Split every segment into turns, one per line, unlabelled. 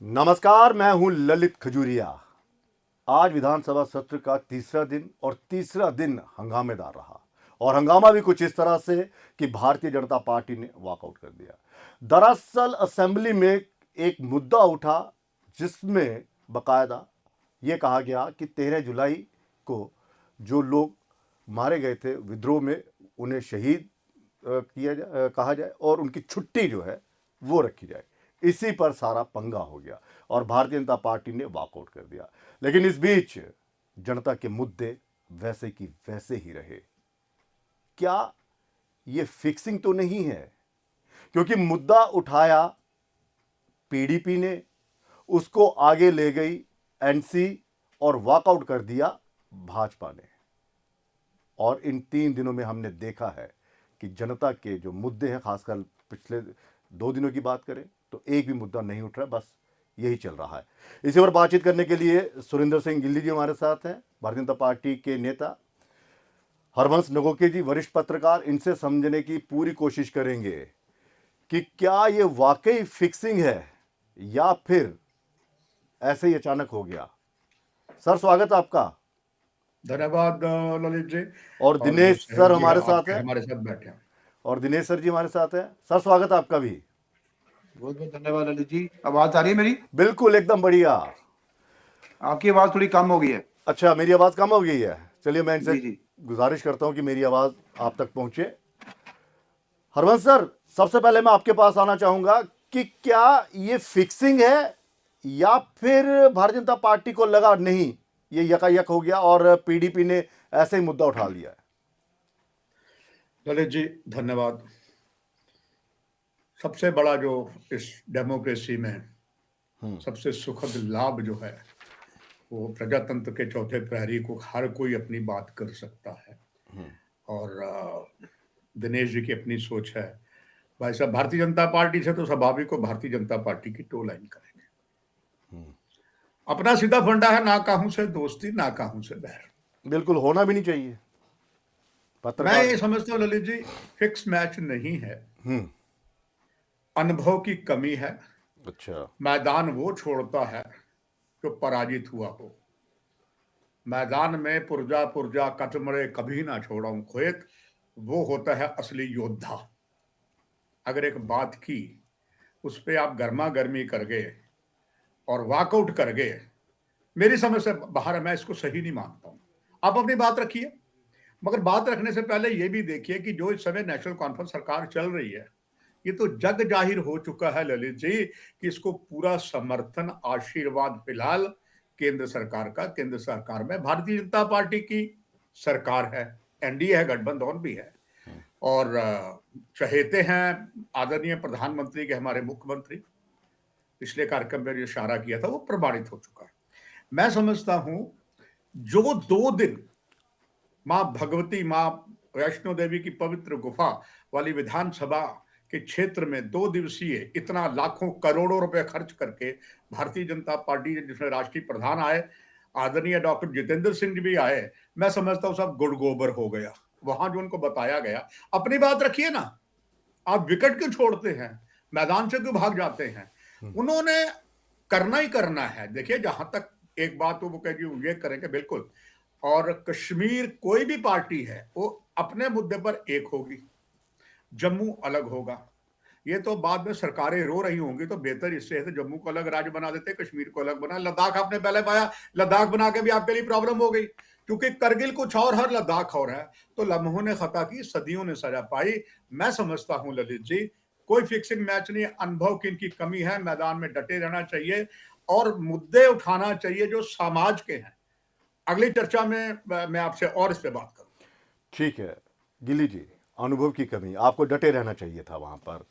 नमस्कार, मैं हूं ललित खजूरिया। आज विधानसभा सत्र का तीसरा दिन और तीसरा दिन हंगामेदार रहा। और हंगामा भी कुछ इस तरह से कि भारतीय जनता पार्टी ने वॉकआउट कर दिया। दरअसल असेंबली में एक मुद्दा उठा जिसमें बकायदा यह कहा गया कि 13 जुलाई को जो लोग मारे गए थे विद्रोह में उन्हें शहीद कहा जाए और उनकी छुट्टी जो है वो रखी जाए। इसी पर सारा पंगा हो गया और भारतीय जनता पार्टी ने वॉकआउट कर दिया। लेकिन इस बीच जनता के मुद्दे वैसे की वैसे ही रहे। क्या ये फिक्सिंग तो नहीं है? क्योंकि मुद्दा उठाया पीडीपी ने, उसको आगे ले गई एनसी और वॉकआउट कर दिया भाजपा ने। और इन 3 दिनों में हमने देखा है कि जनता के जो मुद्दे हैं, खासकर पिछले 2 दिनों की बात करें तो एक भी मुद्दा नहीं उठ रहा है, बस यही चल रहा है। इसी पर बातचीत करने के लिए सुरेंद्र सिंह गिल्ली जी हमारे साथ हैं, भारतीय जनता पार्टी के नेता। हरवंश नगोके जी वरिष्ठ पत्रकार। इनसे समझने की पूरी कोशिश करेंगे कि क्या ये वाकई फिक्सिंग है या फिर ऐसे ही अचानक हो गया। सर, स्वागत आपका।
धन्यवाद ललित जी।
और
और जो
दिनेश सर
सहयोगी है
हमारे साथ
आपके
हैं।
हमारे साथ बैठे हैं।
और दिनेश सर जी हमारे साथ हैं। सर, स्वागत आपका भी।
बहुत बहुत धन्यवाद ललित जी। आवाज आ रही है मेरी?
बिल्कुल, एकदम बढ़िया।
आपकी आवाज थोड़ी कम हो गई है।
अच्छा, मेरी आवाज़ कम हो गई है। चलिए, मैं इनसे
जी जी।
गुजारिश करता हूं कि मेरी आवाज़ आप तक पहुंचे। हरवंश सर, सबसे पहले मैं आपके पास आना चाहूंगा कि क्या ये फिक्सिंग है या फिर भारतीय जनता पार्टी को लगा नहीं, ये यकायक हो गया और पीडीपी ने ऐसे ही मुद्दा उठा लिया है।
ललित जी धन्यवाद। सबसे बड़ा जो इस डेमोक्रेसी में सबसे सुखद लाभ जो है वो प्रजातंत्र के चौथे प्रहरी को हर कोई अपनी बात कर सकता है। और दिनेश जी की अपनी सोच है। भाई साहब, भारतीय जनता पार्टी से तो स्वाभाविक को भारतीय जनता पार्टी की टो लाइन करेंगे। अपना सीधा फंडा है, ना काहू से दोस्ती ना काहू से बैर।
बिल्कुल, होना भी नहीं चाहिए
मैं
पत्रकार।
ये समझता हूँ ललित जी, फिक्स मैच नहीं है, अनुभव की कमी है।
अच्छा।
मैदान वो छोड़ता है जो पराजित हुआ हो। मैदान में पुर्जा पुर्जा कचमरे कभी ना छोड़ाऊं खेत, वो होता है असली योद्धा। अगर एक बात की उस पे आप गर्मा गर्मी कर गए और वॉकआउट कर गए, मेरी समझ से बाहर है, मैं इसको सही नहीं मानता हूं। आप अपनी बात रखिए, मगर बात रखने से पहले यह भी देखिए कि जो इस समय नेशनल कॉन्फ्रेंस सरकार चल रही है, ये तो जग जाहिर हो चुका है ललित जी कि इसको पूरा समर्थन आशीर्वाद फिलहाल केंद्र सरकार का। केंद्र सरकार में भारतीय जनता पार्टी की सरकार है, एनडीए है, गठबंधन भी है। और चहेते हैं आदरणीय प्रधानमंत्री के, हमारे मुख्यमंत्री। पिछले कार्यक्रम में जो इशारा किया था वो प्रमाणित हो चुका है। मैं समझता हूं जो 2 दिन मां भगवती, मां वैष्णो देवी की पवित्र गुफा वाली विधानसभा के क्षेत्र में 2 दिवसीय इतना लाखों करोड़ों रुपए खर्च करके भारतीय जनता पार्टी, जिसमें राष्ट्रीय प्रधान आए, आदरणीय डॉक्टर जितेंद्र सिंह जी भी आए, मैं समझता हूं सब गुड़ गोबर हो गया। वहां जो उनको बताया गया, अपनी बात रखिए ना। आप विकेट क्यों छोड़ते हैं, मैदान से क्यों भाग जाते हैं? उन्होंने करना ही करना है। देखिए, जहां तक एक बात वो कहेगी ये करेंगे बिल्कुल। और कश्मीर, कोई भी पार्टी है वो अपने मुद्दे पर एक होगी, जम्मू अलग होगा। ये तो बाद में सरकारें रो रही होंगी, तो बेहतर इससे है तो जम्मू को अलग राज्य बना देते, कश्मीर को अलग बना। लद्दाख आपने पहले पाया, लद्दाख बना के भी आपके लिए प्रॉब्लम हो गई, क्योंकि करगिल कुछ और है, लद्दाख और है। तो लम्हों ने खता की, सदियों ने सजा पाई। मैं समझता हूं ललित जी, कोई फिक्सिंग मैच नहीं, अनुभव की इनकी कमी है। मैदान में डटे रहना चाहिए और मुद्दे उठाना चाहिए जो समाज के हैं। अगली चर्चा में मैं आपसे और इस पे बात करूंगा।
ठीक है गिली जी, अनुभव की कमी, आपको डटे रहना चाहिए था वहाँ पर।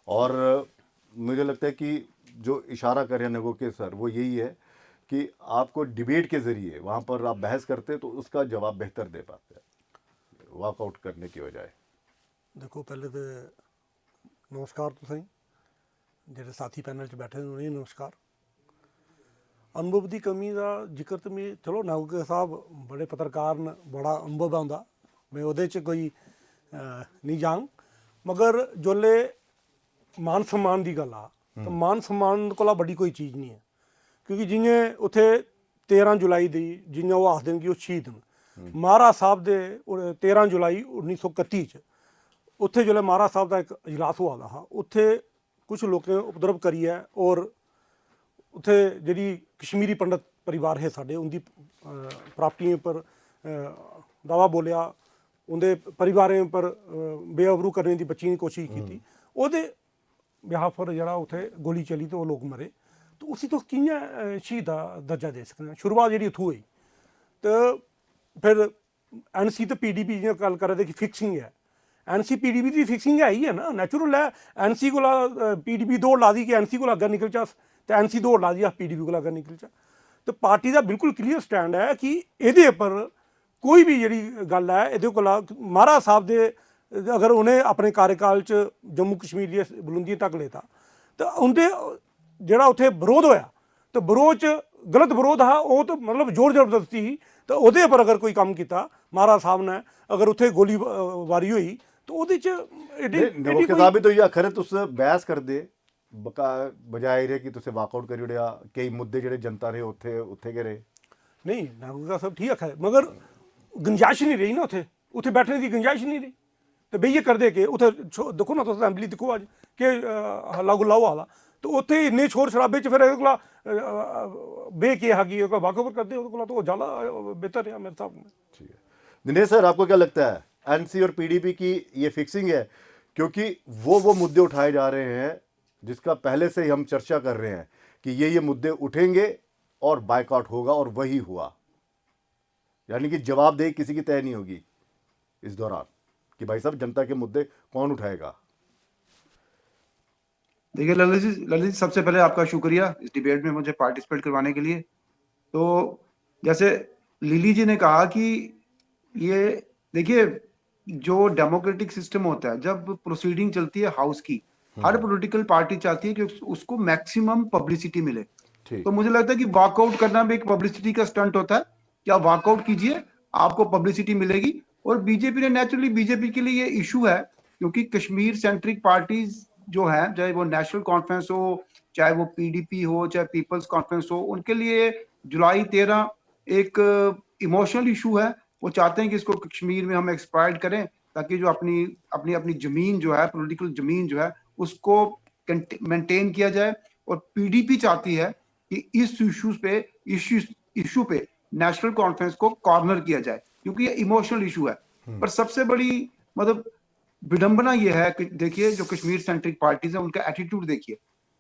और मुझे लगता है कि जो इशारा कर रहे हैं नगोके सर वो यही है कि आपको डिबेट के ज़रिए वहाँ पर आप बहस करते तो उसका जवाब बेहतर दे पाते, वॉकआउट करने की बजाय।
देखो, पहले तो नमस्कार तुसें जेह्ड़े साथी पैनल च बैठे दे उ'नेंगी नमस्कार। अनुभव की कमी का जिक्र तो मैं, चलो नगोके साहब बड़े पत्रकार न, बड़ा अनुभव है उं'दा, मैं ओह्दे च कोई नहीं जांग, मगर जोल्ले मान सम्मान की गल आ ਤਾਂ ਮਾਨ ਸਨਮਾਨ ਕੋਲ ਬੜੀ ਕੋਈ ਚੀਜ਼ ਨਹੀਂ ਹੈ, ਕਿਉਂਕਿ ਜਿਵੇਂ ਉੱਥੇ 13 ਜੁਲਾਈ ਦੀ ਜਿਵੇਂ ਉਹ ਆਖਦੇ ਨੇ ਕਿ ਉਹ ਸ਼ਹੀਦ ਨੇ ਮਹਾਰਾਜ ਸਾਹਿਬ ਦੇ 13 ਜੁਲਾਈ 1931 ਚ ਉੱਥੇ ਜਦੋਂ ਮਹਾਰਾਜ ਸਾਹਿਬ ਦਾ ਇੱਕ ਇਜਲਾਸ ਹੋਇਆ ਹਾ, ਉੱਥੇ ਕੁਝ ਲੋਕਾਂ ਨੇ ਉਪਦਰਵ ਕਰੀ ਹੈ ਔਰ ਉੱਥੇ ਜਿਹੜੀ ਕਸ਼ਮੀਰੀ ਪੰਡਤ ਪਰਿਵਾਰ ਹੈ ਸਾਡੇ ਉਹਦੀ ਪ੍ਰਾਪਤੀਆਂ ਪਰ दावा बोलिया उनके परिवारें पर बेअबरू करने की बच्ची की कोशिश की ਉਹਦੇ ਬਿਹਾਫ पर जरा उत्थे गोली चली तो वो लोग मरे, तो उसी तो कि'यां शहीद का दर्जा दे सकते हैं। शुरुआत जी उत्थों हुई तो फिर NC तो PDP जि'यां गल करा दे कि फिक्सिंग है, NC PDP की फिक्सिंग है ही है ना, नैचुरल है। NC को PDP दौड़ ला दी कि NC को अगर निकल चा, तो NC दौड़ ला दी PDP को अगर निकल चा। तो पार्टी का बिल्कुल क्लीयर स्टैंड है कि ये पर कोई भी जी गल है ये महाराज साहब दे अगर उन्हें अपने कार्यकाल च जम्मू कश्मीर दी बुलंदियां तक लेता तो उनके जोड़ा उत्थे विरोध होया तो विरोध च गलत विरोध हा, वो तो मतलब जोर जबरदस्ती ही, तो वो पर अगर कोई काम किया महाराज साहब ने अगर उत्थे गोलीबारी हुई तो वो
तो ये खरे तुस बहस कर दे बजाय रहे कि तुसे वाकआउट करी उड़िया कई मुद्दे जेडे जनता रहे उत्थे उत्थे के रहे
नहीं नागरिकता सब ठीक है, मगर गुंजाइश नहीं रही ना उत्थे उत्थे बैठने की गुंजाइश नहीं रही। तो बेइये कर दे के उत्थे देखो ना, तुस असैंबली देखो अज के लागू लाओ आला, तो उत्थे इन्ने शोर शराबे च फिर बे के हैगी वाकओवर कर दे तो ज़्यादा बेहतर है मेरे साहब में।
ठीक है दिनेश सर, आपको क्या लगता है NC और PDP की ये फिक्सिंग है? क्योंकि वो मुद्दे उठाए जा रहे हैं जिसका पहले से ही हम चर्चा कर रहे हैं कि ये मुद्दे उठेंगे और बायकॉट होगा, और वही हुआ। यानी कि जवाबदेही किसी की तय नहीं होगी इस दौरान कि भाई साहब जनता के मुद्दे कौन उठाएगा।
देखिए ललित जी सबसे पहले आपका शुक्रिया इस डिबेट में मुझे पार्टिसिपेट करवाने के लिए। तो जैसे लिली जी ने कहा कि ये देखिए जो डेमोक्रेटिक सिस्टम होता है, जब प्रोसीडिंग चलती है हाउस की, हर पॉलिटिकल पार्टी चाहती है कि उसको मैक्सिमम पब्लिसिटी मिले। तो मुझे लगता है कि वॉकआउट करना भी एक पब्लिसिटी का स्टंट होता है कि आप वॉकआउट कीजिए, आपको पब्लिसिटी मिलेगी। और बीजेपी ने नेचुरली, बीजेपी के लिए ये इशू है क्योंकि कश्मीर सेंट्रिक पार्टीज जो है, चाहे वो नेशनल कॉन्फ्रेंस हो, चाहे वो PDP हो, चाहे पीपल्स कॉन्फ्रेंस हो, उनके लिए जुलाई 13 एक इमोशनल इशू है। वो चाहते हैं कि इसको कश्मीर में हम एक्सप्लॉइट करें ताकि जो अपनी अपनी अपनी जमीन जो है, पॉलिटिकल जमीन जो है, उसको मेंटेन किया जाए। और PDP चाहती है कि इस इशू पे नेशनल कॉन्फ्रेंस को कॉर्नर किया जाए क्योंकि ये इमोशनल इशू है। पर सबसे बड़ी मतलब विडंबना ये है कि देखिए जो कश्मीर सेंट्रिक पार्टीज है उनका एटीट्यूड देखिए।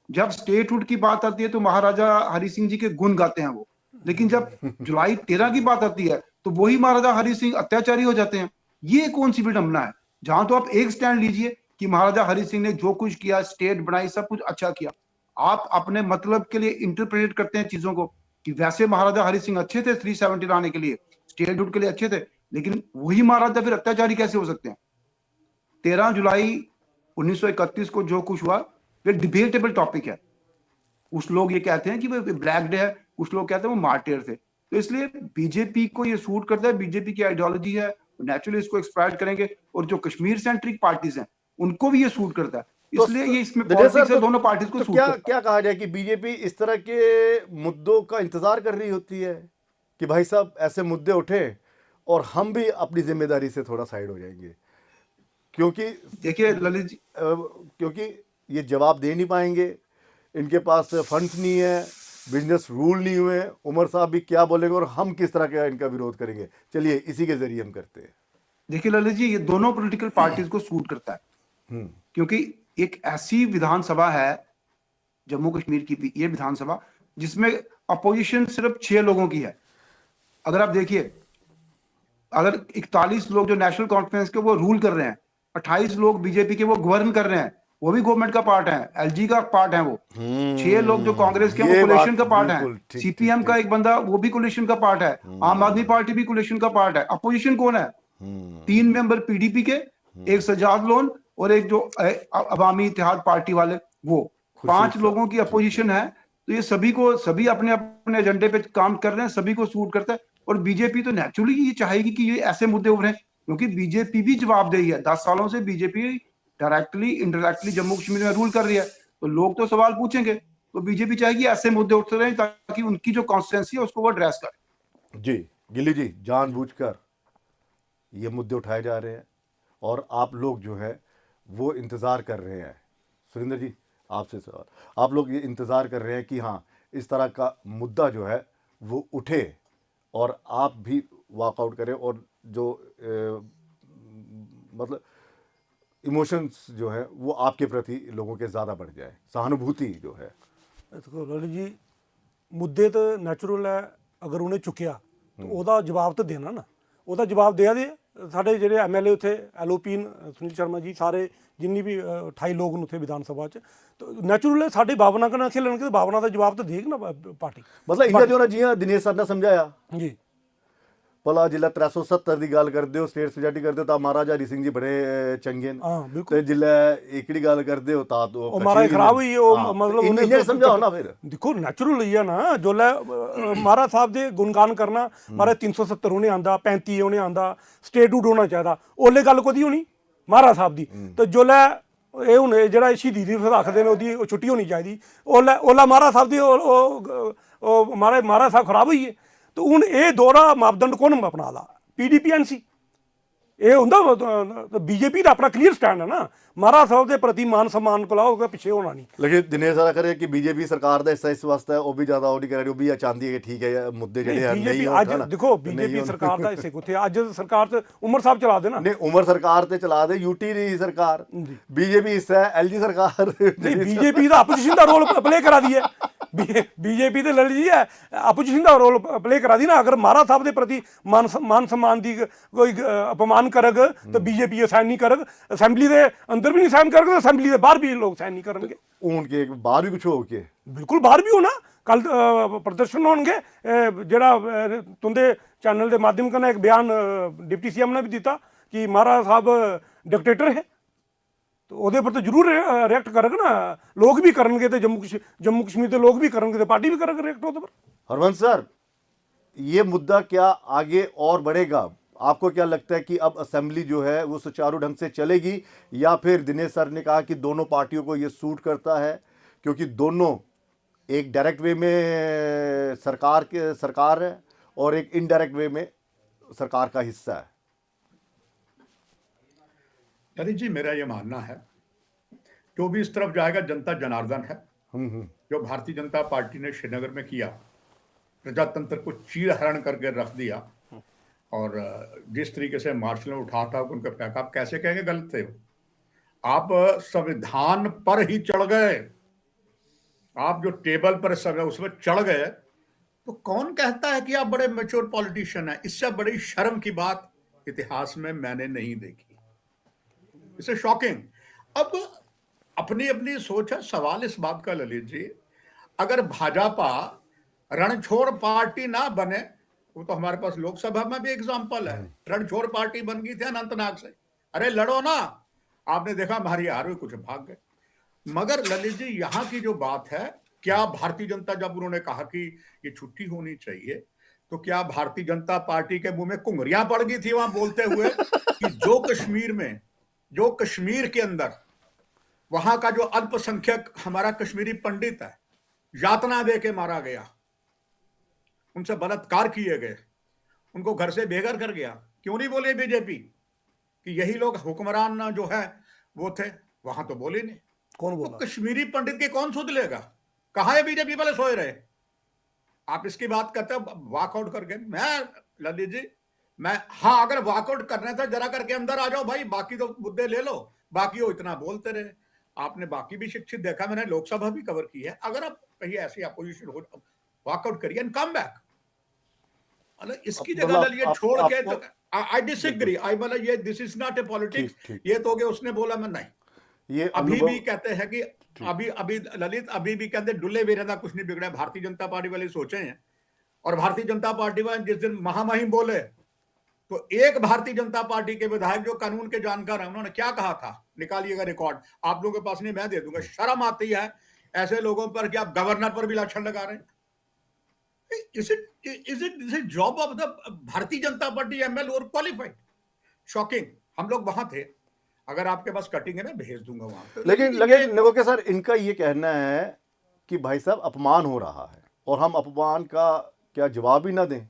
जब स्टेटहुड की बात आती है तो महाराजा हरि सिंह जी के गुण गाते हैं वो, लेकिन जब जुलाई 13 की बात आती है तो वही महाराजा हरि सिंह अत्याचारी हो जाते हैं। ये कौन सी विडंबना है? जहां तो आप एक स्टैंड लीजिए कि महाराजा हरि सिंह ने जो कुछ किया, स्टेट बनाई, सब कुछ अच्छा किया, आप अपने मतलब के लिए इंटरप्रेट करते हैं चीजों को कि वैसे महाराजा हरि सिंह अच्छे थे 370 लाने के लिए, स्टेटहुड के लिए अच्छे थे, लेकिन वही महाराजा फिर अत्याचारी कैसे हो सकते हैं? 13 जुलाई 1931 को जो कुछ हुआ ये डिबेटेबल टॉपिक है। कुछ लोग ये कहते हैं कि वो ब्लैक डे है, कुछ लोग कहते हैं वो मार्टियर थे। तो इसलिए बीजेपी को ये सूट करता है, बीजेपी की आइडियोलॉजी है, नेचुरली इसको एक्सप्लॉइट करेंगे। और जो कश्मीर सेंट्रिक पार्टीज हैं उनको भी ये सूट करता है, इसलिए ये इसमें पॉलिटिक्स है, दोनों पार्टीज को सूट करता है।
क्या कहा जाए कि बीजेपी इस तरह के मुद्दों का इंतजार कर रही होती है कि भाई साहब ऐसे मुद्दे उठे और हम भी अपनी जिम्मेदारी से थोड़ा साइड हो जाएंगे, क्योंकि
देखिए ललित जी,
क्योंकि ये जवाब दे नहीं पाएंगे, इनके पास फंड्स नहीं है, बिजनेस रूल नहीं हुए, उमर साहब भी क्या बोलेंगे और हम किस तरह का इनका विरोध करेंगे। चलिए इसी के जरिए हम करते हैं।
देखिए ललित जी, ये दोनों पॉलिटिकल पार्टीज को सूट करता है क्योंकि एक ऐसी विधानसभा है जम्मू कश्मीर की ये विधानसभा जिसमें अपोजिशन सिर्फ 6 लोगों की है। अगर आप देखिए, अगर 41 लोग जो नेशनल कॉन्फ्रेंस के वो रूल कर रहे हैं, 28 लोग बीजेपी के वो गवर्न कर रहे हैं, वो भी गवर्नमेंट का पार्ट है, LG का पार्ट है वो। 6 लोग जो कांग्रेस के वो कोलिशन का पार्ट है, CPM का एक बंदा वो भी कोलिशन का पार्ट है, आम आदमी पार्टी भी कोलिशन का पार्ट है। अपोजिशन कौन है? 3 मेंबर PDP के, एक सजाद लोन और एक जो अवामी इत्तेहाद पार्टी वाले, वो 5 लोगों की अपोजिशन है। तो ये सभी अपने अपने एजेंडे पे काम कर रहे हैं, सभी को सूट करता है। और बीजेपी तो नेचुरली ये चाहेगी कि ये ऐसे मुद्दे उभरे, क्योंकि बीजेपी भी जवाबदेही है। 10 सालों से BJP directly indirectly Jammu Kashmir में रूल कर रही है। तो लोग तो सवाल पूछेंगे, तो बीजेपी चाहेगी ऐसे मुद्दे उठते रहें ताकि उनकी जो कॉन्स्टिट्यूंसी है उसको वो एड्रेस करे।
जी गिल्ली जी, जानबूझकर ये मुद्दे उठाए जा रहे हैं और आप लोग जो है वो इंतज़ार कर रहे हैं। सुरेंद्र जी, आपसे सवाल, आप लोग ये इंतज़ार कर रहे हैं कि हाँ इस तरह का मुद्दा जो है वो उठे और आप भी वॉकआउट करें और जो मतलब इमोशंस जो है वो आपके प्रति लोगों के ज़्यादा बढ़ जाए, सहानुभूति जो है।
देखो ललित जी, मुद्दे तो नैचुरल है, अगर उन्हें चुकिया तो ਉਹਦਾ ਜਵਾਬ ਤਾਂ ਦੇਣਾ ਨਾ, ਉਹਦਾ ਜਵਾਬ ਦਿਆ ਦੇ। ਸਾਡੇ ਜਿਹੜੇ ਐਮਐਲਏ ਉੱਥੇ ਐਲਓਪੀ ਸੁਨੀਲ ਸ਼ਰਮਾ ਜੀ, ਸਾਰੇ ਜਿੰਨੀ ਵੀ 28 ਲੋਕ ਨੇ ਉੱਥੇ ਵਿਧਾਨ ਸਭਾ 'ਚ, ਤਾਂ ਨੈਚੁਰਲ ਹੈ ਸਾਡੇ ਭਾਵਨਾ ਨਾਲ ਖੇਲਣਗੇ, ਤਾਂ ਭਾਵਨਾ ਦਾ ਜਵਾਬ ਤਾਂ ਦੇਗੀ ਨਾ ਪਾर्टी।
मतलब इ'यां जो ना जि'यां दिनेश सर ने समझाया
जी
भला जिल्लै 370 की गल करदे हो, स्टेट सोसाइटी करदे हो, तां महाराजा हरि सिंह जी बड़े चंगे न।
हाँ बिल्कुल।
ते जिल्लै एकड़ी गल करदे हो तां तो
ਉਹ ਮਹਾਰਾਜ ਖਰਾਬ ਹੋਈ ਹੈ, ਉਹ ਮਤਲਬ ਉਹਨੇ
इ'यां समझाओ ना फिर।
देखो नैचुरल ही है ना, जोल्लै महाराज साहब दे गुणगान करना, महाराज 370 होने आंदा, 35 होने आंदा, स्टेटहुड होना चाहिदा, ओल्ले गल कोदी होनी महाराज साहब दी। तो जोल्लै ਇਹ ਹੁਣ ਜਿਹੜਾ ਸ਼ਹੀਦੀ ਦਿਵਸ ਰੱਖਦੇ ਨੇ ਉਹਦੀ ਛੁੱਟੀ ਹੋਣੀ ਚਾਹੀਦੀ, ओला महाराज साहब दी ਉਹ महाराज साहब खराब होई है। तो हूँ ये दोहरा मापदंड कौन अपना ला, PDP-NC ये होंगे। बीजेपी का अपना क्लीयर स्टैंड है ना, महाराज साहब के प्रति मान सम्मान को लाओ, पिछे होना नहीं।
लेकिन दिनेश सर करे कि बीजेपी सरकार का हिस्सा इस वास्ते है, वो भी ज्यादा वो नहीं कर रही, वो भी चाहती है कि ठीक है मुद्दे जेडे
बीजेपी अज देखो बीजेपी सरकार का हिस्से कुत्थे, अज सरकार तो उमर साहब चला देना।
नहीं उमर सरकार ते चला दे, यूटी दी सरकार, बीजेपी हिस्सा है एलजी सरकार।
नहीं बीजेपी का अपोजिशन का रोल प्ले करा दी है, बीजेपी तो ललित जी है अपोजिशन का रोल प्ले करा दी ना। अगर महाराज साहब के प्रति मान सम्मान की कोई अपमान करग तो बीजेपी साइन नहीं करग, असैम्बली के अंदर भी नहीं साइन करग, असैम्बली के बाहर भी लोग साइन नहीं करेंगे।
उनके बाहर भी कुछ हो के
बिल्कुल बाहर भी होना, कल प्रदर्शन होंगे। जरा तुंदे चैनल के माध्यम कन्नै एक बयान डिप्टी सीएम ने भी दिता कि महाराज साहब डिक्टेटर है, तो ਉਹਦੇ पर तो जरूर रिएक्ट करेगा ना, लोग भी करेंगे, तो जम्मू कश्मीर के लोग भी करेंगे, तो पार्टी भी करेगा रिएक्ट ਉਹਦੇ पर।
हरवंश सर, ये मुद्दा क्या आगे और बढ़ेगा? आपको क्या लगता है कि अब असेंबली जो है वो सुचारू ढंग से चलेगी, या फिर दिनेश सर ने कहा कि दोनों पार्टियों को ये सूट करता है क्योंकि दोनों एक डायरेक्ट वे में सरकार है और एक इनडायरेक्ट वे में सरकार का हिस्सा है?
ललित जी, मेरा ये मानना है जो भी इस तरफ जाएगा जनता जनार्दन है। जो भारतीय जनता पार्टी ने श्रीनगर में किया, प्रजातंत्र को चीरहरण करके रख दिया, और जिस तरीके से मार्शल ने उठा था उनको फेंका, आप कैसे कहेंगे गलत थे? आप संविधान पर ही चढ़ गए, आप जो टेबल पर सब है उसमें चढ़ गए, तो कौन कहता है कि आप बड़े मैच्योर पॉलिटिशियन हैं? इससे बड़ी शर्म की बात इतिहास में मैंने नहीं देखी। इसे शॉकिंग। अब अपनी अपनी सोच है। सवाल इस बात का ललित जी, अगर भाजपा रणछोड़ पार्टी ना बने, वो तो हमारे पास लोकसभा में भी एग्जाम्पल है, रणछोड़ पार्टी बन गई थी अनंतनाग से, अरे लड़ो ना, आपने देखा हमारी हार हुई, कुछ भाग गए। मगर ललित जी, यहां की जो बात है, क्या भारतीय जनता, जब उन्होंने कहा कि ये छुट्टी होनी चाहिए, तो क्या भारतीय जनता पार्टी के मुंह में कुंगरियां पड़ गई थी वहां बोलते हुए कि जो कश्मीर के अंदर वहां का जो अल्पसंख्यक हमारा कश्मीरी पंडित है, यातना दे के मारा गया, उनसे बलात्कार किए गए, उनको घर से बेघर कर गया, क्यों नहीं बोले बीजेपी कि यही लोग हुक्मरान जो है वो थे? वहां तो बोले नहीं।
कौन
तो
बोला?
कश्मीरी पंडित के कौन सुध लेगा? कहा है बीजेपी वाले सोए रहे? आप इसकी बात करते हो वॉकआउट करके। मैं ललित जी, हाँ, अगर वॉकआउट करना था जरा करके अंदर आ जाओ भाई, बाकी तो मुद्दे ले लो, बाकी वो इतना बोलते रहे। आपने बाकी भी शिक्षित देखा, मैंने लोकसभा भी कवर की है। अगर आप कहीं ऐसी अपोजिशन हो, वॉकआउट करिए एंड कम बैक। मतलब इसकी जगह ये छोड़ के, आई डिसएग्री, आई मतलब ये this is not a politics. ये तो उसने बोला, मैं नहीं। ये अभी भी कहते हैं कि अभी ललित अभी भी कहते डुल्ले वीरेंद्र कुछ नहीं बिगड़ा। भारतीय जनता पार्टी वाले सोचे हैं, और भारतीय जनता पार्टी वाले जिस दिन महामहिम बोले, तो एक भारतीय जनता पार्टी के विधायक जो कानून के जानकार हैं, उन्होंने क्या कहा था, निकालिएगा रिकॉर्ड, आप लोगों के पास नहीं, मैं दे दूंगा। शर्म आती है ऐसे लोगों पर कि आप गवर्नर पर भी लाछन लगा रहे हैं। Is it job of the Bharatiya Janata party ML और क्वालिफाइड? शॉकिंग। हम लोग वहां थे, अगर आपके पास कटिंग है ना भेज दूंगा वहां पे।
लेकिन नगोके सर, इनका ये कहना है कि भाई साहब अपमान हो रहा है और हम अपमान का क्या जवाब ही ना दें।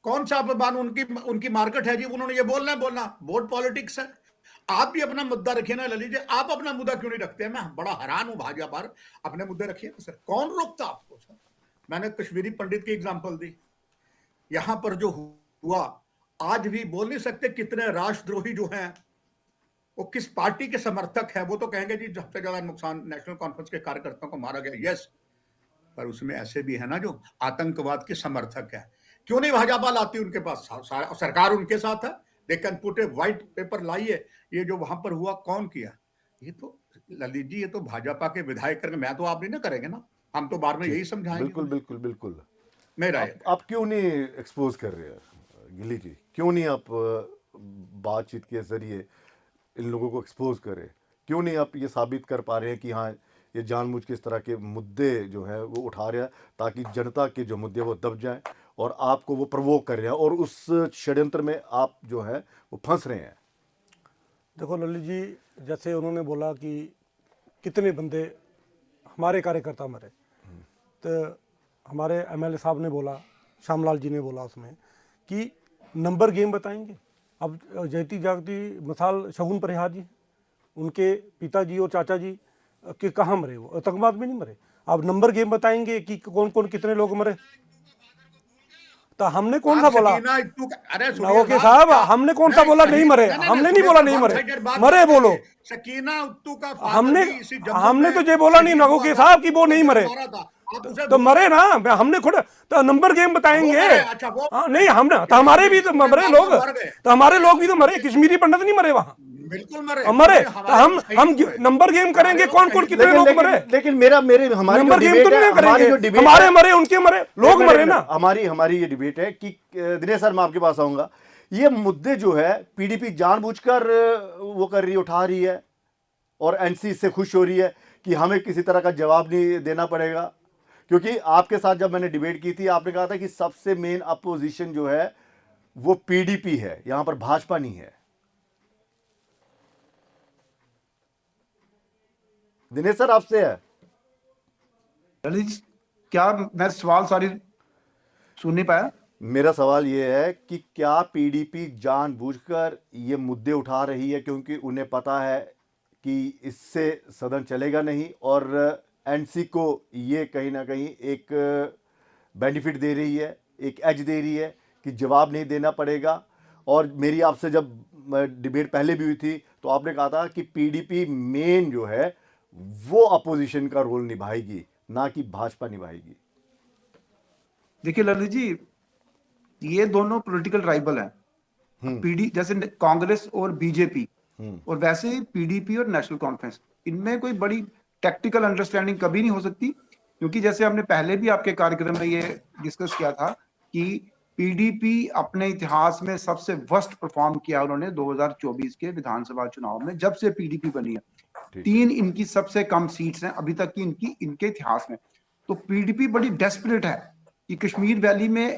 कौन सा अपमान? उनकी उनकी मार्केट है जी, उन्होंने ये बोलना है, बोलना वोट पॉलिटिक्स है। आप भी अपना मुद्दा रखिए ना ललित जी, आप अपना मुद्दा क्यों नहीं रखते हैं? मैं बड़ा हैरान हूं भाजपा पर, अपने मुद्दे रखिए ना सर, कौन रोकता आपको सर? मैंने कश्मीरी पंडित की एग्जांपल दी, यहां पर जो हुआ, आज भी बोल नहीं सकते कितने राष्ट्रद्रोही जो हैं वो किस पार्टी के समर्थक है। वो तो कहेंगे जी सबसे ज्यादा नुकसान नेशनल कॉन्फ्रेंस के कार्यकर्ताओं को मारा गया, यस, पर उसमें ऐसे भी है ना जो आतंकवाद के समर्थक है। क्यों नहीं भाजपा लाती उनके पास? सरकार उनके साथ है, they can put a white paper लाइए। ये जो वहां पर हुआ कौन किया? ये तो ललित जी, ये तो भाजपा के विधायक करेंगे, मैं तो आप नहीं ना करेंगे ना, हम तो बार में यही समझाएंगे।
बिल्कुल बिल्कुल बिल्कुल।
मेरा
आप क्यों नहीं एक्सपोज कर रहे हैं गिली जी? क्यों नहीं आप बातचीत के जरिए इन लोगों को एक्सपोज करें? क्यों नहीं आप ये साबित कर पा रहे हैं कि हाँ, ये जानबूझ के इस तरह के मुद्दे जो हैं वो उठा रहे हैं ताकि जनता के जो मुद्दे वो दब जाएं और आपको वो प्रवोक कर रहे हैं और उस षड्यंत्र में आप जो है वो फंस रहे हैं?
देखो ललित जी, जैसे उन्होंने बोला कि कितने बंदे हमारे कार्यकर्ता मरे, तो हमारे एमएलए साहब ने बोला, श्यामलाल जी ने बोला उसमें कि नंबर गेम बताएंगे। अब जयती जागती मिसाल शगुन परिहार जी, उनके पिताजी और चाचा जी के कहाँ मरे? वो आतंकवाद में नहीं मरे। अब नंबर गेम बताएंगे कि कौन कौन कितने लोग मरे। तो हमने कौन सा बोला? नगोके साहब, हमने कौन सा बोला नहीं मरे? हमने नहीं बोला नहीं मरे, मरे बोलो।
सकीना उत्तू का
हमने तो ये बोला नहीं नगोके साहब कि वो नहीं मरे, तो मरे ना। हमने खुद तो नंबर गेम बताएंगे। हाँ नहीं, हमने तो हमारे भी तो मरे लोग, तो हमारे लोग भी तो मरे। कश्मीरी पंडित नहीं मरे वहां,
बिल्कुल
मरे। तो हम नंबर गेम करेंगे कौन कौन कितने लोग मरे।
लेकिन मेरे हमारी
नंबर गेम तो नहीं करेंगे, हमारे मरे उनके मरे, लोग मरे ना।
हमारी ये डिबेट है कि दिनेश सर, मैं आपके पास आऊंगा। ये मुद्दे जो है पीडीपी जानबूझकर वो कर रही, उठा रही है और एनसी से खुश हो रही है कि हमें किसी तरह का जवाब नहीं देना पड़ेगा। क्योंकि आपके साथ जब मैंने डिबेट की थी, आपने कहा था कि सबसे मेन अपोजिशन जो है वो पीडीपी है, यहां पर भाजपा नहीं है। दिनेश सर, आपसे है।
ललित, क्या मैं सवाल सारी सुन नहीं पाया?
मेरा सवाल यह है कि क्या पीडीपी जानबूझकर ये मुद्दे उठा रही है क्योंकि उन्हें पता है कि इससे सदन चलेगा नहीं, और एनसी को ये कहीं ना कहीं एक बेनिफिट दे रही है, एक एज दे रही है कि जवाब नहीं देना पड़ेगा? और मेरी आपसे जब डिबेट पहले भी हुई थी तो आपने कहा था कि पीडीपी मेन जो है वो अपोजिशन का रोल निभाएगी, ना कि भाजपा निभाएगी।
देखिए ललित जी, ये दोनों पॉलिटिकल राइवल हैं। पीडी जैसे कांग्रेस और बीजेपी, और वैसे ही पीडीपी और नेशनल कॉन्फ्रेंस, इनमें कोई बड़ी टेक्निकल अंडरस्टैंडिंग कभी नहीं हो सकती। क्योंकि जैसे हमने पहले भी आपके कार्यक्रम में ये डिस्कस किया था कि पीडीपी अपने इतिहास में सबसे वर्स्ट परफॉर्म किया उन्होंने 2024 के विधानसभा चुनाव में, जब से पीडीपी बनी है। 3 इनकी सबसे कम सीट्स हैं अभी तक की इनके इतिहास में। तो पीडीपी बड़ी डेस्परेट है कि कश्मीर वैली में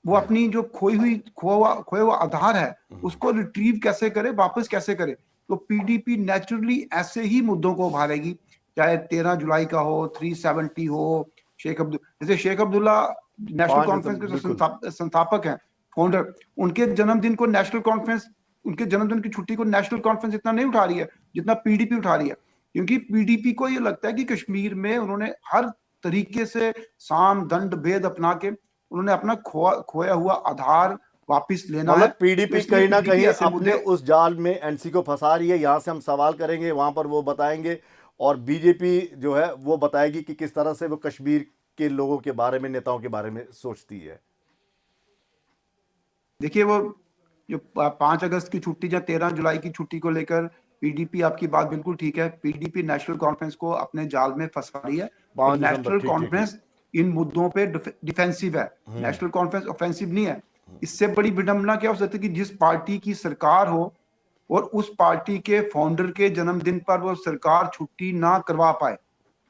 वो अपनी जो खोया हुआ आधार है उसको रिट्रीव कैसे करे, वापस कैसे करे। तो पीडीपी नेचुरली ऐसे ही मुद्दों को उभारेगी, चाहे 13 जुलाई का हो, 370 हो, जैसे शेख अब्दुल्ला नेशनल कॉन्फ्रेंस के जो संस्थापक हैं, फाउंडर, उनके जन्मदिन को नेशनल कॉन्फ्रेंस, उनके जन्मदिन की छुट्टी को नेशनल कॉन्फ्रेंस इतना नहीं उठा रही है जितना पीडीपी उठा रही है। क्योंकि पीडीपी को ये लगता है कि कश्मीर में उन्होंने हर तरीके से साम दंड भेद अपना के उन्होंने अपना खोया हुआ आधार वापस लेना है।
पीडीपी
तो
कहीं ना कहीं
ऐसे
अपने उस जाल में एनसी को फंसा रही है। यहां से हम सवाल करेंगे, वहां पर वो बताएंगे, और बीजेपी जो है वो बताएगी कि किस तरह से वो कश्मीर के लोगों के बारे में, नेताओं के बारे में सोचती है।
देखिए, वो जो 5 अगस्त की छुट्टी या 13 जुलाई की छुट्टी को लेकर पीडीपी, आपकी बात बिल्कुल ठीक है, पीडीपी नेशनल कॉन्फ्रेंस को अपने जाल में फंसा रही है। और नेशनल कॉन्फ्रेंस इन मुद्दों पे डिफेंसिव है, नेशनल कॉन्फ्रेंस ऑफेंसिव नहीं है। इससे बड़ी विडंबना क्या हो सकती है कि जिस पार्टी की सरकार हो और उस पार्टी के फाउंडर के जन्मदिन पर वो सरकार छुट्टी ना करवा पाए,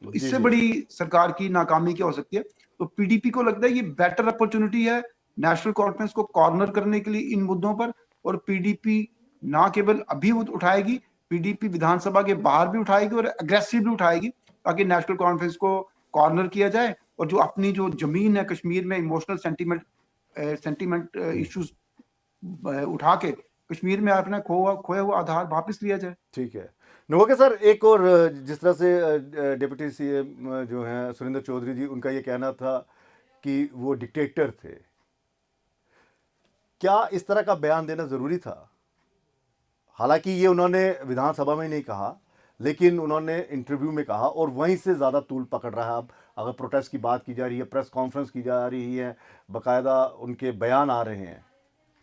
तो इससे बड़ी सरकार की नाकामी क्या हो सकती है। तो पीडीपी को लगता है ये बेटर अपॉर्चुनिटी है नेशनल कॉन्फ्रेंस को कॉर्नर करने के लिए इन मुद्दों पर, और पीडीपी ना केवल अभी वो उठाएगी, पीडीपी विधानसभा के बाहर भी उठाएगी और अग्रेसिवली उठाएगी, ताकि नेशनल कॉन्फ्रेंस को कॉर्नर किया जाए और जो अपनी जो जमीन है कश्मीर में इमोशनल सेंटीमेंट इश्यूज उठा के कश्मीर में अपना खोया हुआ आधार वापस लिया जाए।
ठीक है। नोके सर, एक और जिस तरह से डिप्टी सीएम जो हैं सुरेंद्र चौधरी जी, उनका ये कहना था कि वो डिक्टेटर थे, क्या इस तरह का बयान देना ज़रूरी था? हालांकि ये उन्होंने विधानसभा में नहीं कहा, लेकिन उन्होंने इंटरव्यू में कहा और वहीं से ज़्यादा तूल पकड़ रहा है। अब अगर प्रोटेस्ट की बात की जा रही है, प्रेस कॉन्फ्रेंस की जा रही है, बाकायदा उनके बयान आ रहे हैं,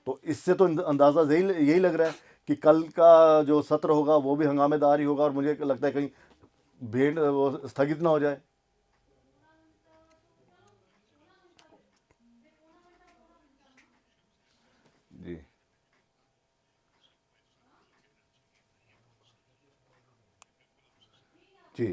तो इससे तो अंदाज़ा यही लग रहा है कि कल का जो सत्र होगा वो भी हंगामेदार ही होगा और मुझे लगता है कहीं भेड़ वो स्थगित ना हो जाए। जी जी।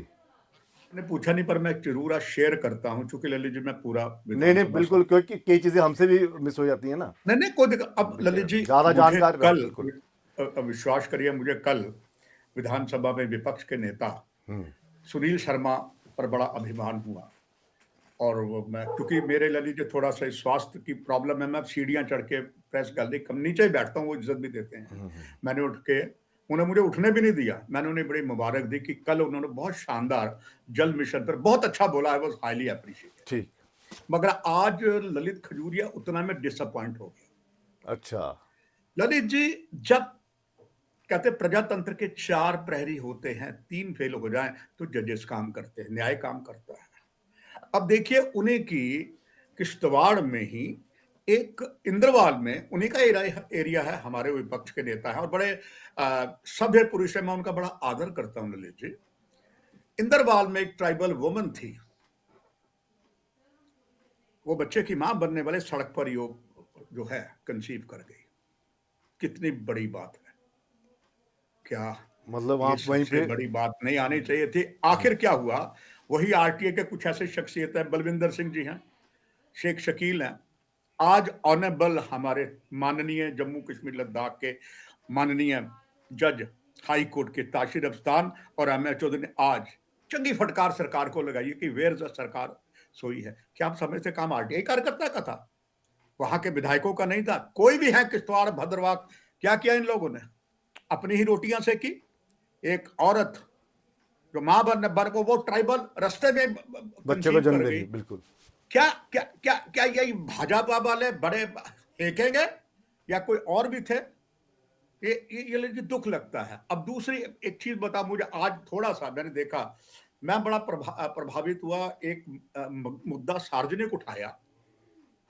ने पूछा नहीं, पर मैं जरूर आज शेयर करता हूं, चूंकि ललित जी मैं पूरा
नहीं नहीं,
विधानसभा
बिल्कुल, क्योंकि कई चीज़ें हमसे भी मिस हो जाती हैं ना।
नहीं नहीं कोई दिक्कत। अब ललित जी
ज़्यादा
मुझे
जानकार
कल
बिल्कुल।
विश्वास करिए, मुझे कल विधानसभा में विपक्ष के नेता सुनील शर्मा पर बड़ा अभिमान हुआ। और वो मैं, क्योंकि मेरे ललित जी थोड़ा सा स्वास्थ्य की प्रॉब्लम है, मैं सीढ़ियां चढ़ के प्रेस गैलरी कम नीचे ही बैठता हूँ, वो इज्जत भी देते हैं। मैंने उठ के, उन्होंने मुझे उठने भी नहीं दिया, मैंने उन्हें बड़ी मुबारक दी कि कल उन्होंने बहुत शानदार जल मिशन पर बहुत अच्छा बोला, आई वाज हाईली अप्रिशिएटेड।
ठीक।
मगर आज ललित खजूरिया उतना में डिसअपॉइंट हो गया।
अच्छा।
ललित जी, जब कहते प्रजातंत्र के 4 प्रहरी होते हैं, 3 फेल हो जाएं तो जजेस काम करते हैं, न्याय काम करता है। अब देखिए, उन्हीं की किश्तवाड़ में ही एक इंद्रवाल में उन्हीं का एरिया है, हमारे विपक्ष के नेता है और बड़े सभ्य पुरुष है, मैं उनका बड़ा आदर करता हूं ललित जी। इंद्रवाल में एक ट्राइबल वुमन थी, वो बच्चे की मां बनने वाले सड़क पर जो है कंसीव कर गई। कितनी बड़ी बात है, क्या
मतलब
ये
आप वहीं
सबसे
पे।
बड़ी बात नहीं आनी चाहिए थी? आखिर क्या हुआ? वही आरटीए के कुछ ऐसे शख्सियत है, बलविंदर सिंह जी हैं, शेख शकील हैं, आज ऑनरेबल हमारे माननीय जम्मू कश्मीर लद्दाख के माननीय जज हाई कोर्ट के ताशिर अफसान और एम चौधरी ने आज चंगी फटकार सरकार को लगाई है कि वेयर द सरकार सोई है। क्या आप समझते काम आरटीआई कार्यकर्ता का था, वहां के विधायकों का नहीं था? कोई भी है किश्तवाड़ भद्रवाह, क्या किया इन लोगों ने? अपनी ही रोटियां सेकी। एक औरत जो मां बन को वो ट्राइबल रास्ते में
बच्चे को
कंसीव
जन्म
कर
दे
गई।
दी, बिल्कुल।
क्या क्या क्या क्या यही भाजपा वाले बड़े फेंकेंगे या कोई और भी थे? ये लेकिन दुख लगता है। अब दूसरी एक चीज बता मुझे, आज थोड़ा सा मैंने देखा, मैं बड़ा प्रभावित हुआ, एक मुद्दा सार्वजनिक उठाया,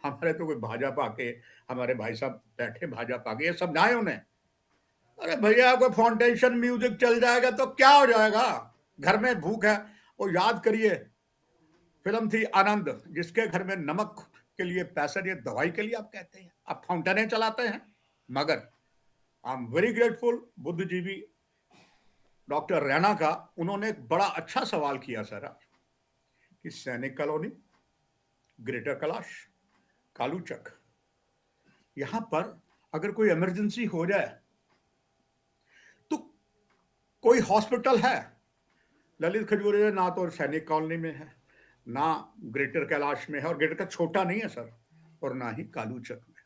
हमारे तो कोई भाजपा के हमारे भाई साहब बैठे भाजपा के, ये समझाए उन्हें, अरे भैया कोई फाउंडेशन म्यूजिक चल जाएगा तो क्या हो जाएगा, घर में भूख है। वो याद करिए, फिल्म थी आनंद, जिसके घर में नमक के लिए पैसा नहीं, दवाई के लिए आप कहते हैं, आप फाउंटेनें चलाते हैं। मगर आई एम वेरी ग्रेटफुल बुद्धिजीवी डॉक्टर रैना का, उन्होंने एक बड़ा अच्छा सवाल किया सर कि सैनिक कॉलोनी, ग्रेटर कैलाश, कालूचक, यहां पर अगर कोई इमरजेंसी हो जाए तो कोई हॉस्पिटल है? ललित खजूरिया ना तो सैनिक कॉलोनी में है, ना ग्रेटर कैलाश में है, और ग्रेटर का छोटा नहीं है सर, और ना ही कालूचक में।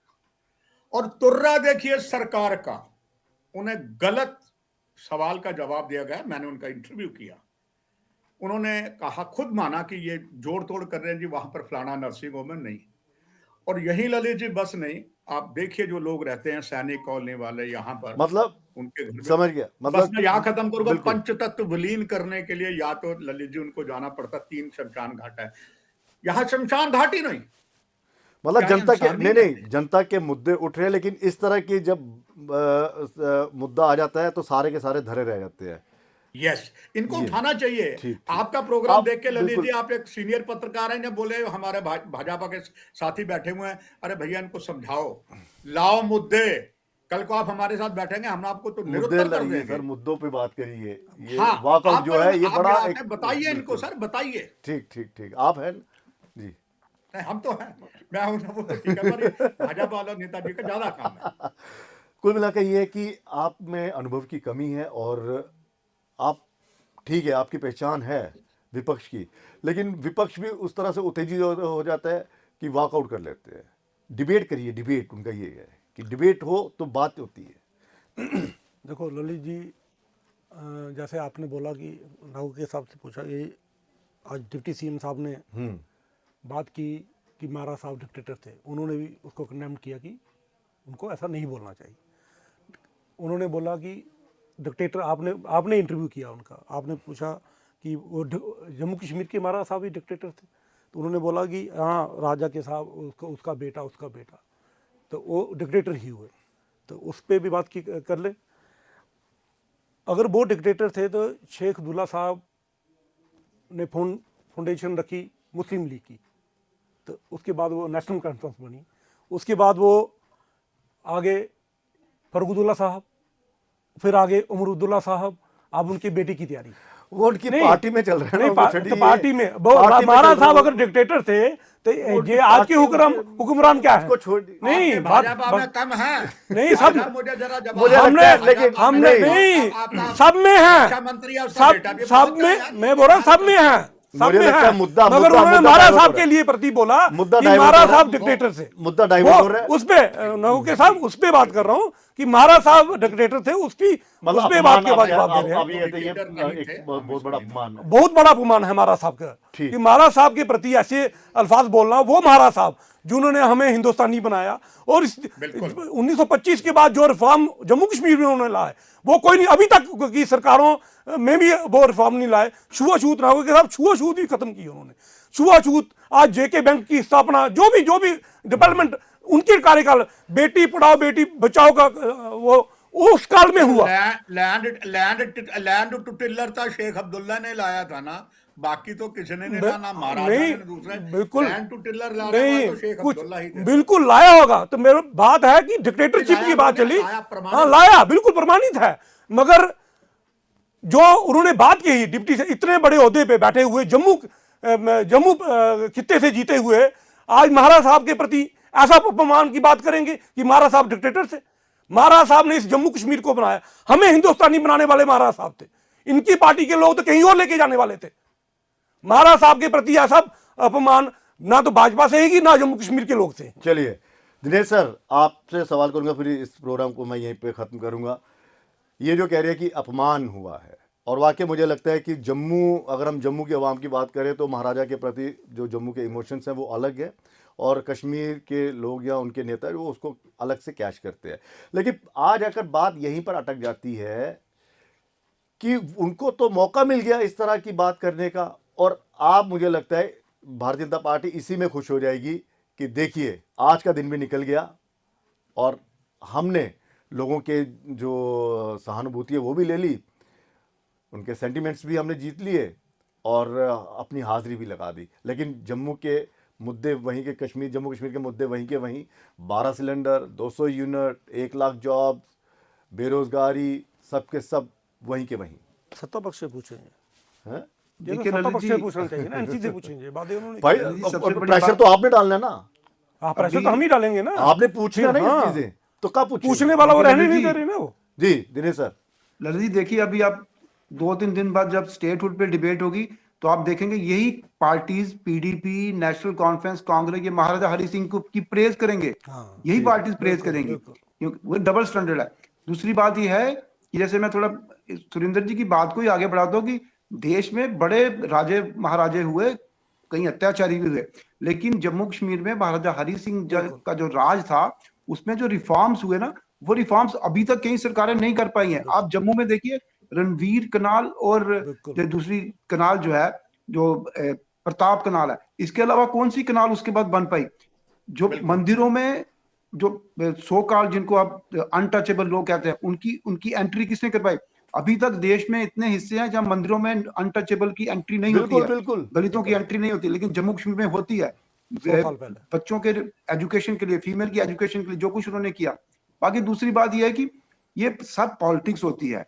और तुर्रा देखिए सरकार का, उन्हें गलत सवाल का जवाब दिया गया, मैंने उनका इंटरव्यू किया, उन्होंने कहा, खुद माना कि ये जोड़ तोड़ कर रहे हैं जी, वहां पर फलाना नर्सिंग होम है, नहीं। और यही ललित जी बस नहीं, आप देखिए जो लोग रहते हैं सैनिक कॉलोनी वाले यहाँ पर,
मतलब
उनके घर में,
समझ गया,
बस
मतलब
मैं यहाँ खत्म करूंगा,
बिल्कुल।
पंचतत्व विलीन करने के लिए या तो ललित जी उनको जाना पड़ता, 3 शमशान घाट है, यहाँ शमशान घाट ही नहीं।
मतलब
क्या
जनता के
इंसान
नहीं
नहीं
नहीं,
रहते?
जनता के मुद्दे उठ रहे हैं, लेकिन इस तरह की जब मुद्दा आ जाता है तो सारे के सारे धरे रह जाते हैं।
यस, इनको
ये
उठाना चाहिए।
ठीक ठीक।
आपका प्रोग्राम
आप
देख के ललित
बिल्कुल।
जी, आप एक सीनियर पत्रकार हैं, जब बोले हमारे भाजपा के साथी बैठे हुए हैं, अरे भैया इनको समझाओ, लाओ मुद्दे, कल को आप हमारे साथ बैठेंगे, हम आपको तो
मुद्दे
निरुत्तर कर
लाइए
देंगे।
सर, मुद्दों पे बात करिए। ये
हाँ,
वॉकआउट
आप
जो है ये
आप
बड़ा
यहाँ
एक
आते बताइए इनको
बिल्कुल।
सर, बताइए।
ठीक ठीक ठीक, आप हैं जी।
नहीं, हम तो हैं, मैं हूं वो तो ठीक है, पर भाजपा वाला नेताजी का ज्यादा काम है।
कुल मिलाकर ये है कि आप में अनुभव की कमी है और आप ठीक है, आपकी पहचान है विपक्ष की, लेकिन विपक्ष भी उस तरह से उत्तेजित हो जाता है कि वॉकआउट कर लेते हैं। डिबेट करिए, डिबेट उनका ये है कि डिबेट हो तो बात होती है।
देखो ललित जी, जैसे आपने बोला कि राहु के हिसाब से पूछा, ये आज डिप्टी सीएम साहब ने बात की कि महाराज साहब डिक्टेटर थे, उन्होंने भी उसको कंडेम किया कि उनको ऐसा नहीं बोलना चाहिए। उन्होंने बोला कि डिक्टेटर, आपने इंटरव्यू किया उनका, आपने पूछा कि वो जम्मू कश्मीर के महाराज साहब ही डिक्टेटर थे, तो उन्होंने बोला कि हाँ राजा के साहब, उसका बेटा, तो वो डिक्टेटर ही हुए। तो उस पर भी बात की कर ले। अगर वो डिक्टेटर थे तो शेख अब्दुल्ला साहब ने फाउंडेशन रखी मुस्लिम लीग की, तो उसके बाद वो नेशनल कॉन्फ्रेंस बनी, उसके बाद वो आगे फरूखुद्दौला साहब, फिर आगे उमरुद्दौला साहब, अब उनकी बेटी की तैयारी।
वो उनकी पार्टी में चल रहा है
नहीं,
ना, वो छड़ी
तो
है।
पार्टी में
पार्टी में
महाराज
चल
साहब
रहा
अगर डिक्टेटर थे तो ये आज के हुक्मरान क्या है?
उसको छोड़
नहीं,
आपके
बात
भाजपा में कम है।
नहीं, सब
भाजपा मुझे जरा जवाब
मुझे
दो।
लगता है, लेकिन
हमने
नहीं,
सब में है,
रक्षा मंत्री है, उसका बेटा भी
सब
बहुत है
में,
यार।
मैं बोल रहा हूँ सब में है, सब
मुझे
में
लगता
है।
है मुद्दा-
मगर
मुद्दा-
उन्होंने
मुद्दा
महाराज
डाइवर्ट
साहब
हो
के
रहा है।
लिए प्रति बोला
मुद्दा
कि
डाइवर्ट
महाराज
हो रहा है।
साहब डिक्टेटर से,
मुद्दा डाइवर्ट हो रहा है।
उस पे नहू के साहब उस पे बात कर रहा हूँ कि महाराज साहब डिक्टेटर थे, उसकी
मतलब
उस पे बात
अपमान
के बाद
आप-
जवाब दे
आप-
रहे हैं।
आप ये कहते हैं,
लीडर नहीं
ये
थे,
एक बहुत बड़ा अपमान है।
बहुत बड़ा अपमान है महाराज साहब का
ठीक।
कि महाराज साहब के प्रति ऐसे अल्फाज बोलना, वो महाराज साहब जिन्होंने हमें हिंदुस्तानी बनाया, और इस 1925 के बाद जो रिफॉर्म जम्मू कश्मीर में उन्होंने लाए वो कोई नहीं, अभी तक की सरकारों में भी वो रिफॉर्म नहीं लाए। छुआछूत राहु के साथ छुआछूत भी खत्म की उन्होंने, छुआछूत। आज जेके बैंक की स्थापना, जो भी डेवलपमेंट उनके कार्यकाल, बेटी पढ़ाओ बेटी बचाओ का वो उस काल में हुआ।
लैंड टू टिलर था, शेख अब्दुल्ला ने लाया था ना, बाकी तो किसने नहीं लाया, ना महाराजा
नहीं,
ने, दूसरे
बिल्कुल
लैंड टू टिलर लाने वाले
नहीं,
तो शेख
कुछ
अब्दुल्ला ही थे।
बिल्कुल लाया होगा। तो मेरी बात है कि डिक्टेटरशिप
लाया
की बात
उन्होंने,
चली,
लाया, प्रमाणित।
हाँ लाया, बिल्कुल प्रमाणित है। मगर जो उन्होंने बात की डिप्टी से, इतने बड़े ओहदे पे बैठे हुए, जम्मू खित्ते से जीते हुए, आज महाराज साहब के प्रति ऐसा अपमान की बात करेंगे कि महाराज साहब डिक्टेटर थे। महाराज साहब ने इस जम्मू कश्मीर को बनाया, हमें हिंदुस्तानी बनाने वाले महाराज साहब थे। इनकी पार्टी के लोग तो कहीं और लेके जाने वाले थे। महाराज साहब के प्रति ऐसा अपमान ना तो भाजपा से है ना जम्मू कश्मीर के लोग से।
चलिए दिनेश सर, आपसे सवाल करूंगा, फिर इस प्रोग्राम को मैं यहीं पे ख़त्म करूंगा। ये जो कह रहे हैं कि अपमान हुआ है, और वाकई मुझे लगता है कि जम्मू, अगर हम जम्मू की आवाम की बात करें तो महाराजा के प्रति जो जम्मू के इमोशंस हैं वो अलग है, और कश्मीर के लोग या उनके नेता वो उसको अलग से कैश करते हैं। लेकिन आज आकर बात यहीं पर अटक जाती है कि उनको तो मौका मिल गया इस तरह की बात करने का, और आप, मुझे लगता है भारतीय जनता पार्टी इसी में खुश हो जाएगी कि देखिए आज का दिन भी निकल गया और हमने लोगों के जो सहानुभूति है वो भी ले ली, उनके सेंटिमेंट्स भी हमने जीत लिए और अपनी हाजिरी भी लगा दी। लेकिन जम्मू के मुद्दे वहीं के, जम्मू कश्मीर के मुद्दे वहीं के वहीं, 12 सिलेंडर, 200 यूनिट, 1 लाख जॉब, बेरोजगारी, सब के सब वहीं के वहीं।
सत्ता पक्ष से पूछेंगे,
हैं?
ये तो सत्ता पक्ष से पूछना चाहिए ना, एनसी से पूछेंगे बातें उन्होंने।
भाई
सबसे बड़ी
प्रेशर
बात-
तो आपने डालना है ना,
आप प्रेशर तो हम ही डालेंगे ना,
आपने पूछना ना
हाँ।
ये चीजें, तो कब
पूछने वाला वो
लेकिन
रहने
अभी
नहीं
भी-
दे रहे ना वो।
जी दिनेश सर।
ललित जी देखिए, अभी आप 2-3 दिन बाद जब स्टेटहुड पे डिबेट होगी तो आप देखेंगे यही parties, PDP, national conference, Congress, ये महाराजा हरि सिंह को की प्रेज करेंगे।
हाँ,
यही पार्टीज प्रेज करेंगी,
बिल्कुल।
क्योंकि वो डबल स्टैंडर्ड है। दूसरी बात ये है कि जैसे मैं थोड़ा सुरेंद्र जी की बात को ही आगे बढ़ाता हूँ कि देश में बड़े राजे महाराजे हुए, कहीं अत्याचारी भी हुए, लेकिन जम्मू कश्मीर में महाराजा हरि सिंह का जो राज था उसमें जो रिफॉर्म्स हुए ना, वो रिफॉर्म्स अभी तक कई सरकारें नहीं कर पाई हैं। आप जम्मू में देखिए रणवीर कनाल और जो दूसरी कनाल जो है, जो प्रताप कनाल है, इसके अलावा कौन सी कनाल उसके बाद बन पाई? जो मंदिरों में जो सो कॉल्ड, जिनको आप अनटचेबल लोग कहते हैं, उनकी एंट्री किसने कर पाई? अभी तक देश में इतने हिस्से हैं जहां मंदिरों में अनटचेबल की एंट्री नहीं होती है,
बिल्कुल।
दलितों की एंट्री नहीं होती, लेकिन जम्मू कश्मीर में होती है।
100 साल पहले
बच्चों के एजुकेशन के लिए, फीमेल की एजुकेशन के लिए जो कुछ उन्होंने किया। बाकी दूसरी बात यह है कि ये सब पॉलिटिक्स होती है,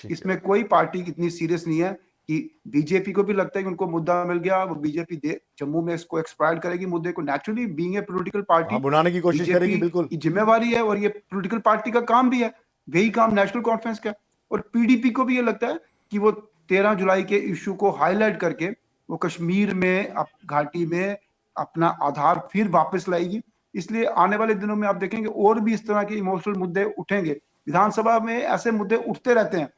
इसमें कोई पार्टी इतनी सीरियस नहीं है कि बीजेपी को भी लगता है कि उनको मुद्दा मिल गया, वो बीजेपी जम्मू में इसको एक्सपायर करेगी मुद्दे को। Naturally being a political party
हाँ, बुलाने की कोशिश करेगी,
बीजेपी
बिल्कुल।
की जिम्मेवारी है और ये पॉलिटिकल पार्टी का काम भी है, वही काम नेशनल कॉन्फ्रेंस का है। और पीडीपी को भी ये लगता है कि वो 13 जुलाई के इश्यू को हाईलाइट करके वो कश्मीर में घाटी में अपना आधार फिर वापस लाएगी। इसलिए आने वाले दिनों में आप देखेंगे और भी इस तरह के इमोशनल मुद्दे उठेंगे। विधानसभा में ऐसे मुद्दे उठते रहते हैं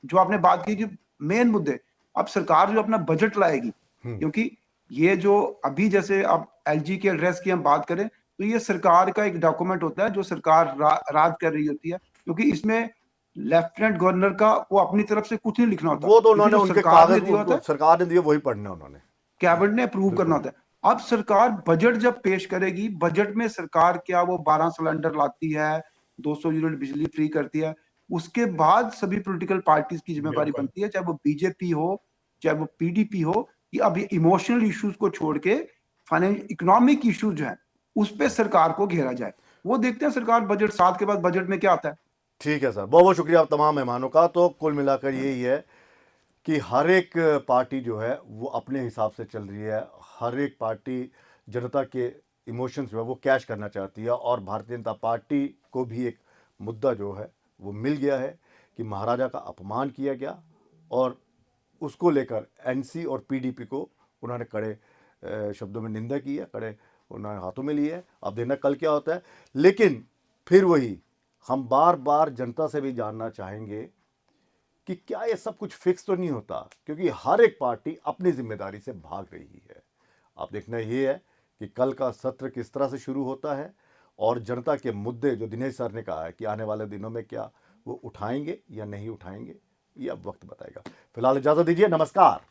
जो आपने बात की कि मेन मुद्दे। अब सरकार जो अपना बजट लाएगी, क्योंकि ये जो अभी जैसे अब एलजी के एड्रेस की हम बात करें तो ये सरकार का एक डॉक्यूमेंट होता है जो सरकार राज कर रही होती है, क्योंकि इसमें लेफ्टिनेंट गवर्नर का वो अपनी तरफ से कुछ नहीं लिखना होता,
वो तो
क्योंकि
उन्होंने
जो
उनके
सरकार ने
कागज,
दिया होता है
सरकार ने दिए वही पढ़ने उन्होंने।
कैबिनेट ने अप्रूव करना होता है। अब सरकार बजट जब पेश करेगी, बजट में सरकार क्या वो 12 सिलेंडर लाती है, 200 यूनिट बिजली फ्री करती है, उसके बाद सभी पॉलिटिकल पार्टीज की जिम्मेवारी
बिल्कुल।
बनती है, चाहे वो बीजेपी हो चाहे वो पीडीपी हो, कि अब ये इमोशनल इश्यूज को छोड़ के फाइनेंस इकोनॉमिक इश्यूज जो है उस पर सरकार को घेरा जाए। वो देखते हैं सरकार बजट 7 के बाद बजट में क्या आता है।
ठीक है सर, बहुत बहुत शुक्रिया आप तमाम मेहमानों का। तो कुल मिलाकर यही है कि हर एक पार्टी जो है वो अपने हिसाब से चल रही है। हर एक पार्टी जनता के इमोशंस जो है वो कैश करना चाहती है, और भारतीय जनता पार्टी को भी एक मुद्दा जो है वो मिल गया है कि महाराजा का अपमान किया गया, और उसको लेकर एनसी और पीडीपी को उन्होंने कड़े शब्दों में निंदा की है, कड़े उन्होंने हाथों में लिए है। अब देखना कल क्या होता है। लेकिन फिर वही, हम बार बार जनता से भी जानना चाहेंगे कि क्या ये सब कुछ फिक्स तो नहीं होता, क्योंकि हर एक पार्टी अपनी जिम्मेदारी से भाग रही है। अब देखना ये है कि कल का सत्र किस तरह से शुरू होता है, और जनता के मुद्दे जो दिनेश सर ने कहा है कि आने वाले दिनों में क्या वो उठाएंगे या नहीं उठाएंगे, ये अब वक्त बताएगा। फिलहाल इजाजत दीजिए, नमस्कार।